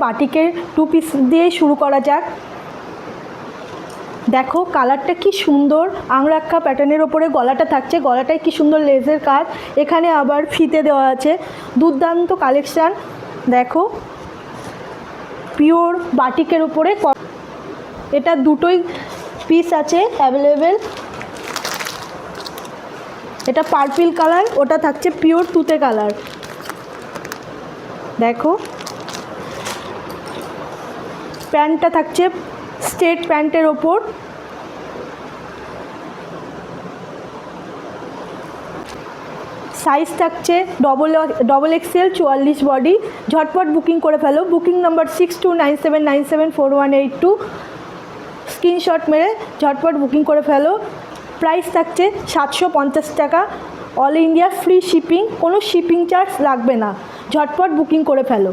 বাটিকের 2 পিস দিয়ে শুরু করা যাক। দেখো কালারটা কি সুন্দর, আংরাক্ষা প্যাটার্নের ওপরে গলাটা থাকছে, গলাটায় কি সুন্দর লেজের কাজ, এখানে আবার ফিতে দেওয়া আছে। দুর্দান্ত কালেকশান। দেখো পিওর বাটিকের ওপরে, এটা দুটোই পিস আছে অ্যাভেলেবেল। এটা পার্পল কালার, ওটা থাকছে পিওর তুতে কালার। দেখো প্যান্টটা থাকছে স্ট্রেট প্যান্টের ওপর। সাইজ থাকছে ডবল এক্সেল 44 বডি। ঝটপট বুকিং করে ফেলো। Booking number 6297974182। স্ক্রিনশট মেরে ঝটপট বুকিং করে ফেলো। প্রাইস থাকছে 750 টাকা। অল ইন্ডিয়া ফ্রি শিপিং, কোনো শিপিং চার্জ লাগবে না। ঝটপট বুকিং করে ফেলো।